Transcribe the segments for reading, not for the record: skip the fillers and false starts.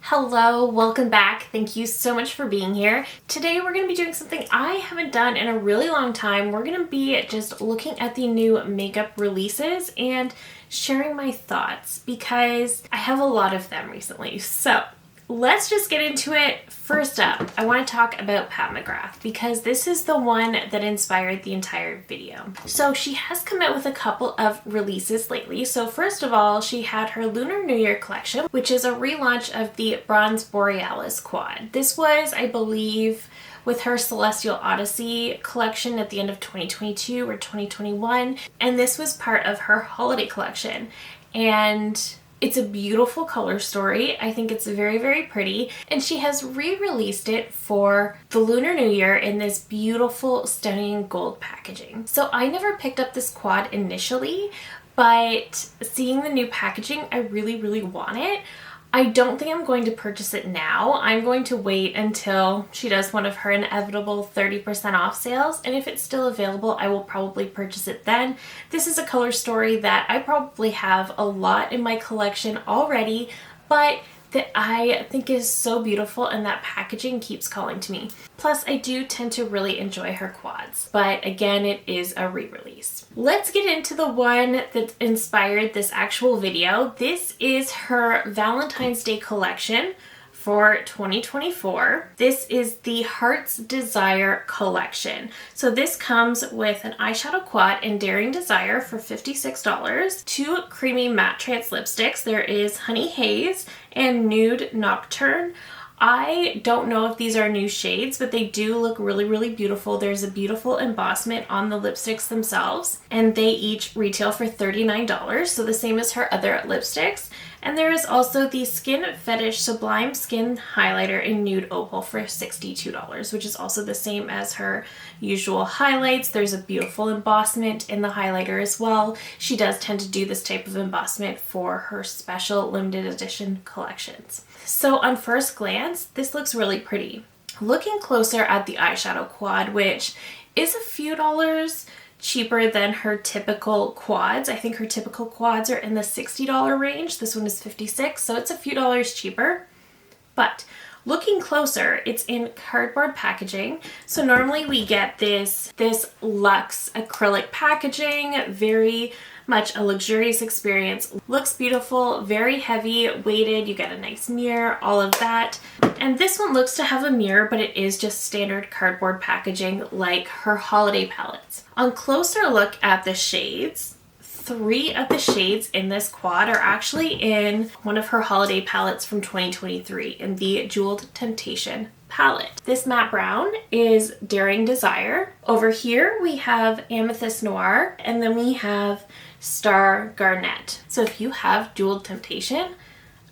Hello, welcome back. Thank you so much for being here. Today we're going to be doing something I haven't done in a really long time. We're going to be just looking at the new makeup releases and sharing my thoughts because I have a lot of them recently. So let's just get into it. First up, I want to talk about Pat McGrath because this is the one that inspired the entire video. So she has come out with a couple of releases lately. So first of all, she had her Lunar New Year collection, which is a relaunch of the Bronze Borealis quad. This was, I believe, with her Celestial Odyssey collection at the end of 2022 or 2021. And this was part of her holiday collection. And it's a beautiful color story. I think it's very, very pretty. And she has re-released it for the Lunar New Year in this beautiful, stunning gold packaging. So I never picked up this quad initially, but seeing the new packaging, I really, really want it. I don't think I'm going to purchase it now. I'm going to wait until she does one of her inevitable 30% off sales, and if it's still available, I will probably purchase it then. This is a color story that I probably have a lot in my collection already, but that I think is so beautiful, and that packaging keeps calling to me. Plus, I do tend to really enjoy her quads, but again, it is a re-release. Let's get into the one that inspired this actual video. This is her Valentine's Day collection for 2024. This is the Heart's Desire collection. So this comes with an eyeshadow quad in Daring Desire for $56, two creamy matte trance lipsticks. There is Honey Haze and Nude Nocturne. I don't know if these are new shades, but they do look really, really beautiful. There's a beautiful embossment on the lipsticks themselves, and they each retail for $39, so the same as her other lipsticks. And there is also the Skin Fetish Sublime Skin Highlighter in Nude Opal for $62, which is also the same as her usual highlights. There's a beautiful embossment in the highlighter as well. She does tend to do this type of embossment for her special limited edition collections. So on first glance, this looks really pretty. Looking closer at the eyeshadow quad, which is a few dollars cheaper than her typical quads. I think her typical quads are in the $60 range. This one is $56, so it's a few dollars cheaper. But looking closer, it's in cardboard packaging. So normally we get this luxe acrylic packaging, very much a luxurious experience. Looks beautiful, very heavy, weighted, you get a nice mirror, all of that. And this one looks to have a mirror, but it is just standard cardboard packaging like her holiday palettes. On closer look at the shades, 3 of the shades in this quad are actually in one of her holiday palettes from 2023 in the Jeweled Temptation palette. This matte brown is Daring Desire. Over here we have Amethyst Noir, and then we have Star Garnet. So if you have Jeweled Temptation,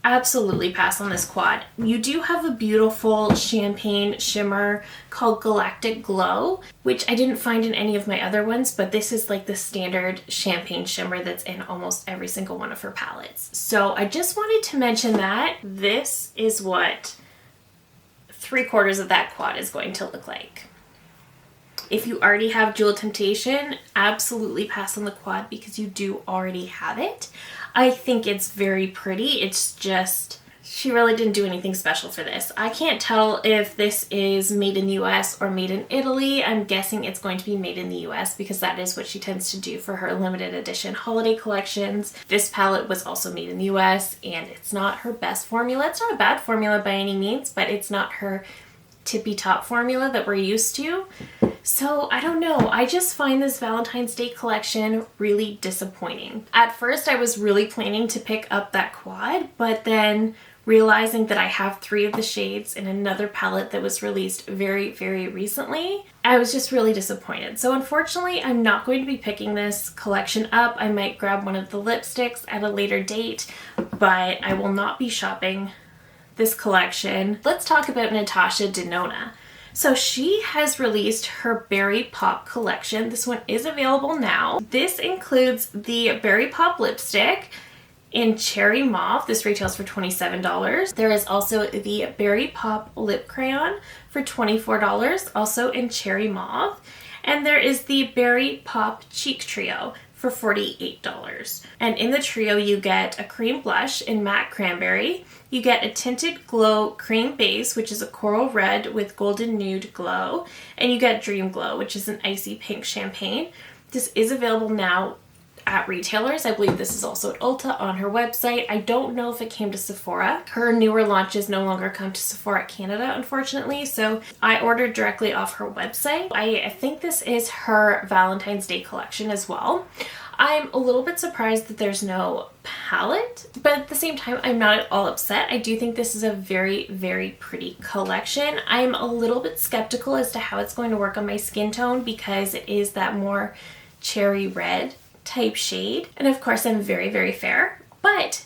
absolutely pass on this quad. You do have a beautiful champagne shimmer called Galactic Glow, which I didn't find in any of my other ones, but this is like the standard champagne shimmer that's in almost every single one of her palettes. So I just wanted to mention that this is what 3/4 of that quad is going to look like. If you already have Jeweled Temptation, absolutely pass on the quad because you do already have it. I think it's very pretty. It's just, she really didn't do anything special for this. I can't tell if this is made in the US or made in Italy. I'm guessing it's going to be made in the US because that is what she tends to do for her limited edition holiday collections. This palette was also made in the US, and it's not her best formula. It's not a bad formula by any means, but it's not her tippy top formula that we're used to. So I don't know, I just find this Valentine's Day collection really disappointing. At first I was really planning to pick up that quad, but then realizing that I have 3 of the shades in another palette that was released very, very recently, I was just really disappointed. So unfortunately, I'm not going to be picking this collection up. I might grab one of the lipsticks at a later date, but I will not be shopping this collection. Let's talk about Natasha Denona. So she has released her Berry Pop collection. This one is available now. This includes the Berry Pop lipstick in Cherry Mauve. This retails for $27. There is also the Berry Pop lip crayon for $24, also in Cherry Mauve. And there is the Berry Pop Cheek Trio for $48. And in the trio, you get a cream blush in matte cranberry. You get a tinted glow cream base, which is a coral red with golden nude glow. And you get Dream Glow, which is an icy pink champagne. This is available now at retailers. I believe this is also at Ulta on her website. I don't know if it came to Sephora. Her newer launches no longer come to Sephora Canada, unfortunately, so I ordered directly off her website. I think this is her Valentine's Day collection as well. I'm a little bit surprised that there's no palette, but at the same time, I'm not at all upset. I do think this is a very, very pretty collection. I'm a little bit skeptical as to how it's going to work on my skin tone because it is that more cherry red type shade. And of course, I'm very, very fair, but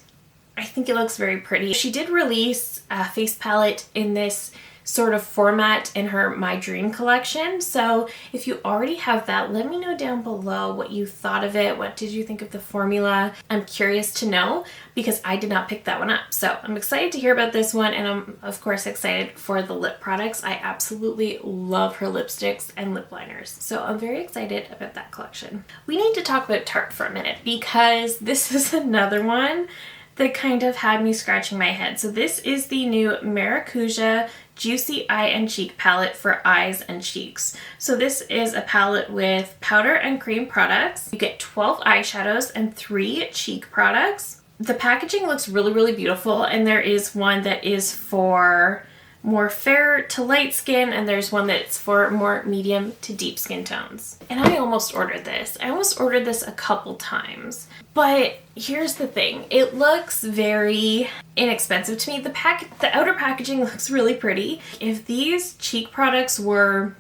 I think it looks very pretty. She did release a face palette in this sort of format in her My Dream collection. So if you already have that, let me know down below what you thought of it. What did you think of the formula? I'm curious to know because I did not pick that one up. So I'm excited to hear about this one, and I'm of course excited for the lip products. I absolutely love her lipsticks and lip liners. So I'm very excited about that collection. We need to talk about Tarte for a minute because this is another one that kind of had me scratching my head. So this is the new Maracuja Juicy Eye and Cheek palette for eyes and cheeks. So this is a palette with powder and cream products. You get 12 eyeshadows and 3 cheek products. The packaging looks really, really beautiful, and there is one that is for more fair to light skin, and there's one that's for more medium to deep skin tones. And I almost ordered this. I almost ordered this a couple times. But here's the thing. It looks very inexpensive to me. The outer packaging looks really pretty. If these cheek products were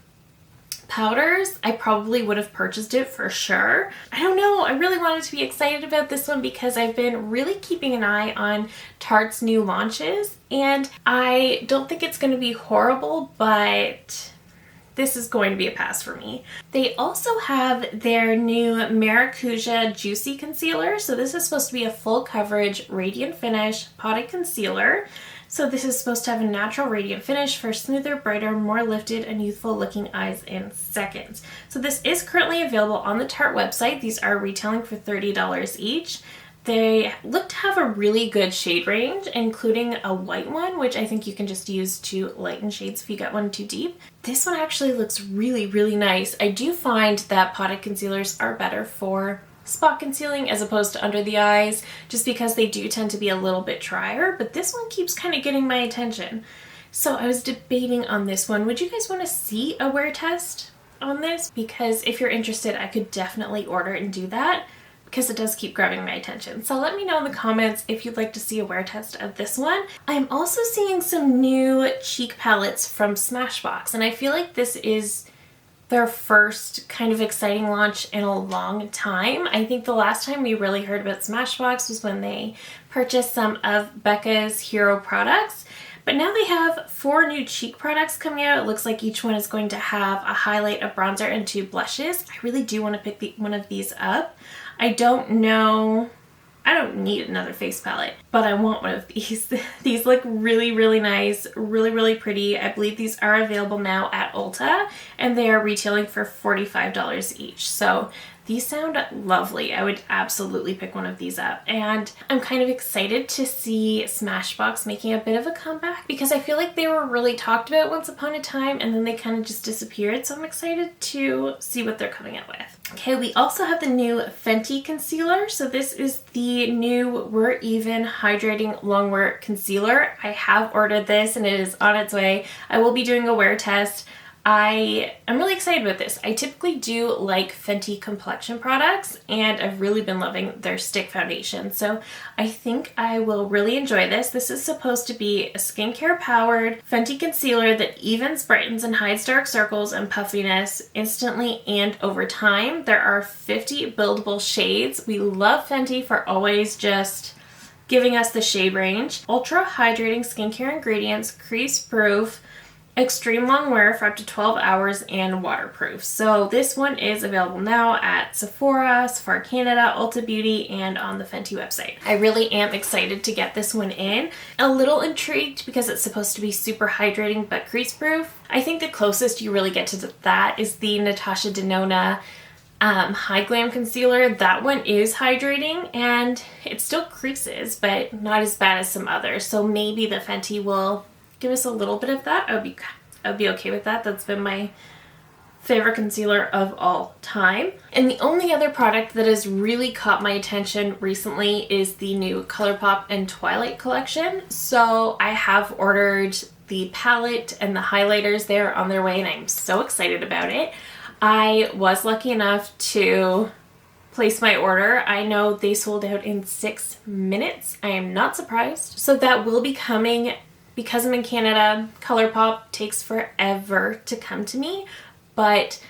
powders, I probably would have purchased it for sure. I don't know. I really wanted to be excited about this one because I've been really keeping an eye on Tarte's new launches, and I don't think it's going to be horrible, but this is going to be a pass for me. They also have their new Maracuja Juicy Concealer. So this is supposed to be a full coverage, radiant finish potted concealer. So this is supposed to have a natural radiant finish for smoother, brighter, more lifted, and youthful looking eyes in seconds. So this is currently available on the Tarte website. These are retailing for $30 each. They look to have a really good shade range, including a white one, which I think you can just use to lighten shades if you get one too deep. This one actually looks really, really nice. I do find that potted concealers are better for spot concealing as opposed to under the eyes, just because they do tend to be a little bit drier, but this one keeps kind of getting my attention. So I was debating on this one. Would you guys want to see a wear test on this? Because if you're interested, I could definitely order and do that because it does keep grabbing my attention. So let me know in the comments if you'd like to see a wear test of this one. I'm also seeing some new cheek palettes from Smashbox, and I feel like this is their first kind of exciting launch in a long time. I think the last time we really heard about Smashbox was when they purchased some of Becca's hero products. But now they have 4 new cheek products coming out. It looks like each one is going to have a highlight, a bronzer, and 2 blushes. I really do want to pick one of these up. I don't know. I don't need another face palette, but I want one of these. These look really, really nice, really, really pretty. I believe these are available now at Ulta, and they are retailing for $45 each. So these sound lovely. I would absolutely pick one of these up. And I'm kind of excited to see Smashbox making a bit of a comeback because I feel like they were really talked about once upon a time and then they kind of just disappeared. So I'm excited to see what they're coming out with. Okay, we also have the new Fenty concealer. So this is the new We're Even Hydrating Longwear Concealer. I have ordered this and it is on its way. I will be doing a wear test. I am really excited about this. I typically do like Fenty complexion products, and I've really been loving their stick foundation. So I think I will really enjoy this. This is supposed to be a skincare powered Fenty concealer that evens, brightens, and hides dark circles and puffiness instantly and over time. There are 50 buildable shades. We love Fenty for always just giving us the shade range. Ultra hydrating skincare ingredients, crease proof, extreme long wear for up to 12 hours, and waterproof. So this one is available now at Sephora, Sephora Canada, Ulta Beauty, and on the Fenty website. I really am excited to get this one in. A little intrigued because it's supposed to be super hydrating but crease proof. I think the closest you really get to that is the Natasha Denona High Glam Concealer. That one is hydrating and it still creases, but not as bad as some others. So maybe the Fenty will give us a little bit of that. I would be okay with that. That's been my favorite concealer of all time. And the only other product that has really caught my attention recently is the new ColourPop and Twilight collection. So I have ordered the palette and the highlighters. They're on their way and I'm so excited about it. I was lucky enough to place my order. I know they sold out in 6 minutes. I am not surprised. So that will be coming. Because I'm in Canada, ColourPop takes forever to come to me, but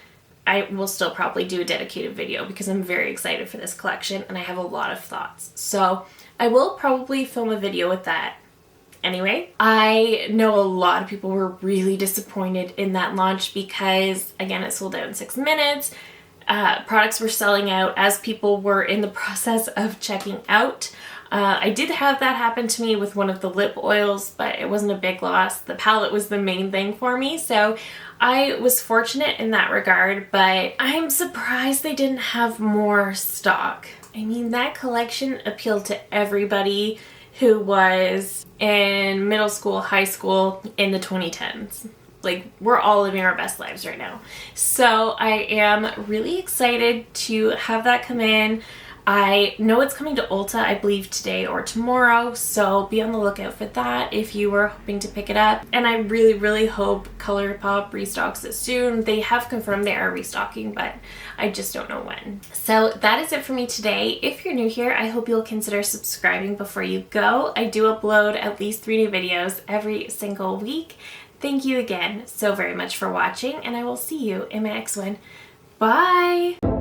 I will still probably do a dedicated video because I'm very excited for this collection and I have a lot of thoughts. So I will probably film a video with that. Anyway, I know a lot of people were really disappointed in that launch because, again, it sold out in 6 minutes. Products were selling out as people were in the process of checking out. I did have that happen to me with one of the lip oils, but it wasn't a big loss. The palette was the main thing for me, so I was fortunate in that regard, but I'm surprised they didn't have more stock. I mean, that collection appealed to everybody who was in middle school, high school in the 2010s. Like, we're all living our best lives right now. So I am really excited to have that come in. I know it's coming to Ulta, I believe today or tomorrow, so be on the lookout for that if you were hoping to pick it up. And I really, really hope ColourPop restocks it soon. They have confirmed they are restocking, but I just don't know when. So that is it for me today. If you're new here, I hope you'll consider subscribing before you go. I do upload at least 3 new videos every single week. Thank you again so very much for watching, and I will see you in my next one. Bye!